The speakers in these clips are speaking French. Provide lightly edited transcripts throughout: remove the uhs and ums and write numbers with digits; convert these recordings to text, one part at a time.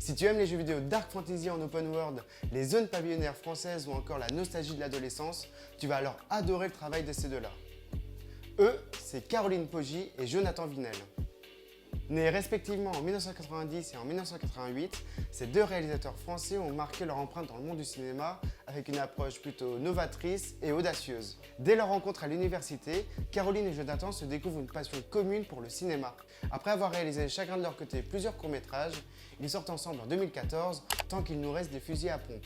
Si tu aimes les jeux vidéo Dark Fantasy en open world, les zones pavillonnaires françaises ou encore la nostalgie de l'adolescence, tu vas alors adorer le travail de ces deux-là. Eux, c'est Caroline Poggi et Jonathan Vinel. Nés respectivement en 1990 et en 1988, ces deux réalisateurs français ont marqué leur empreinte dans le monde du cinéma avec une approche plutôt novatrice et audacieuse. Dès leur rencontre à l'université, Caroline et Jonathan se découvrent une passion commune pour le cinéma. Après avoir réalisé chacun de leur côté plusieurs courts-métrages, ils sortent ensemble en 2014, Tant qu'il nous reste des fusils à pompe.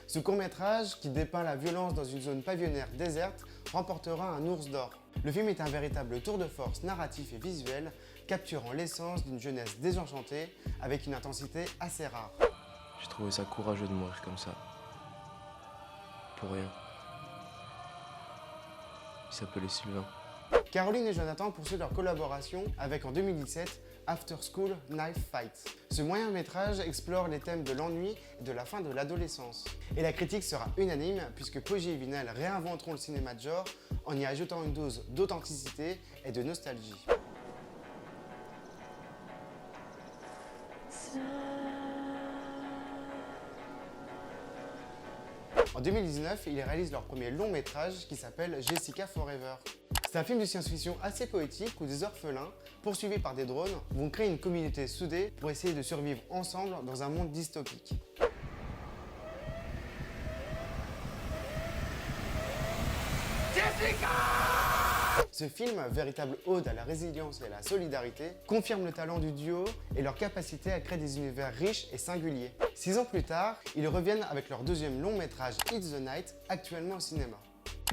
Ce court-métrage, qui dépeint la violence dans une zone pavillonnaire déserte, remportera un ours d'or. Le film est un véritable tour de force narratif et visuel, capturant l'essence d'une jeunesse désenchantée avec une intensité assez rare. J'ai trouvé ça courageux de mourir comme ça. Pour rien. Il s'appelait Sylvain. Caroline et Jonathan poursuivent leur collaboration avec en 2017 After School Knife Fight. Ce moyen métrage explore les thèmes de l'ennui et de la fin de l'adolescence. Et la critique sera unanime puisque Poggi et Vinel réinventeront le cinéma de genre en y ajoutant une dose d'authenticité et de nostalgie. En 2019, ils réalisent leur premier long métrage qui s'appelle Jessica Forever. C'est un film de science-fiction assez poétique où des orphelins, poursuivis par des drones, vont créer une communauté soudée pour essayer de survivre ensemble dans un monde dystopique. Jessica! Ce film, véritable ode à la résilience et à la solidarité, confirme le talent du duo et leur capacité à créer des univers riches et singuliers. 6 ans plus tard, ils reviennent avec leur deuxième long métrage It's the Night, actuellement au cinéma.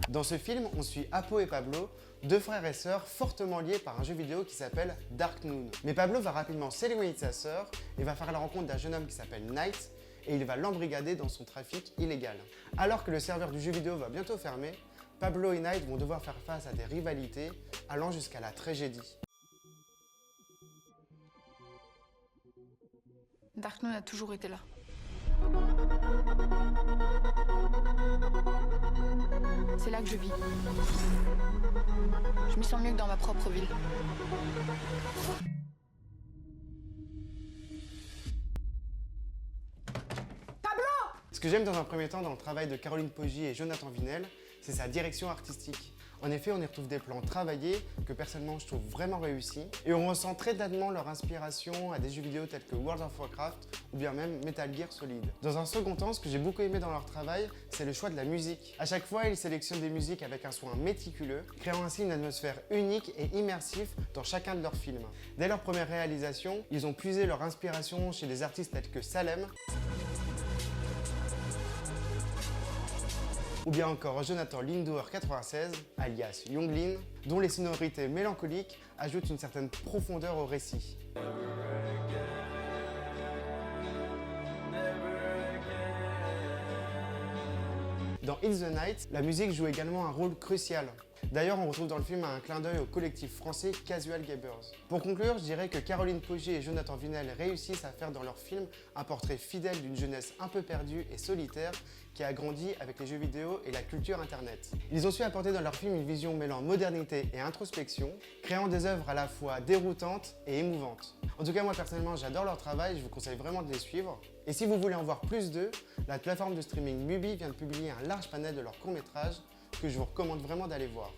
Dans ce film, on suit Apo et Pablo, deux frères et sœurs fortement liés par un jeu vidéo qui s'appelle Dark Noon. Mais Pablo va rapidement s'éloigner de sa sœur et va faire la rencontre d'un jeune homme qui s'appelle Knight et il va l'embrigader dans son trafic illégal. Alors que le serveur du jeu vidéo va bientôt fermer, Pablo et Knight vont devoir faire face à des rivalités allant jusqu'à la tragédie. Dark Noon a toujours été là. C'est là que je vis. Je m'y sens mieux que dans ma propre ville. Ce que j'aime dans un premier temps dans le travail de Caroline Poggi et Jonathan Vinel, c'est sa direction artistique. En effet, on y retrouve des plans travaillés que personnellement je trouve vraiment réussis et on ressent très nettement leur inspiration à des jeux vidéo tels que World of Warcraft ou bien même Metal Gear Solid. Dans un second temps, ce que j'ai beaucoup aimé dans leur travail, c'est le choix de la musique. À chaque fois, ils sélectionnent des musiques avec un soin méticuleux, créant ainsi une atmosphère unique et immersive dans chacun de leurs films. Dès leur première réalisation, ils ont puisé leur inspiration chez des artistes tels que Salem, ou bien encore Jonathan Lindauer 96, alias Younglin, dont les sonorités mélancoliques ajoutent une certaine profondeur au récit. Dans It's the Night, la musique joue également un rôle crucial. D'ailleurs, on retrouve dans le film un clin d'œil au collectif français Casual Gamers. Pour conclure, je dirais que Caroline Poggi et Jonathan Vinel réussissent à faire dans leur film un portrait fidèle d'une jeunesse un peu perdue et solitaire qui a grandi avec les jeux vidéo et la culture internet. Ils ont su apporter dans leur film une vision mêlant modernité et introspection, créant des œuvres à la fois déroutantes et émouvantes. En tout cas, moi personnellement, j'adore leur travail, je vous conseille vraiment de les suivre. Et si vous voulez en voir plus d'eux, la plateforme de streaming Mubi vient de publier un large panel de leurs courts-métrages que je vous recommande vraiment d'aller voir.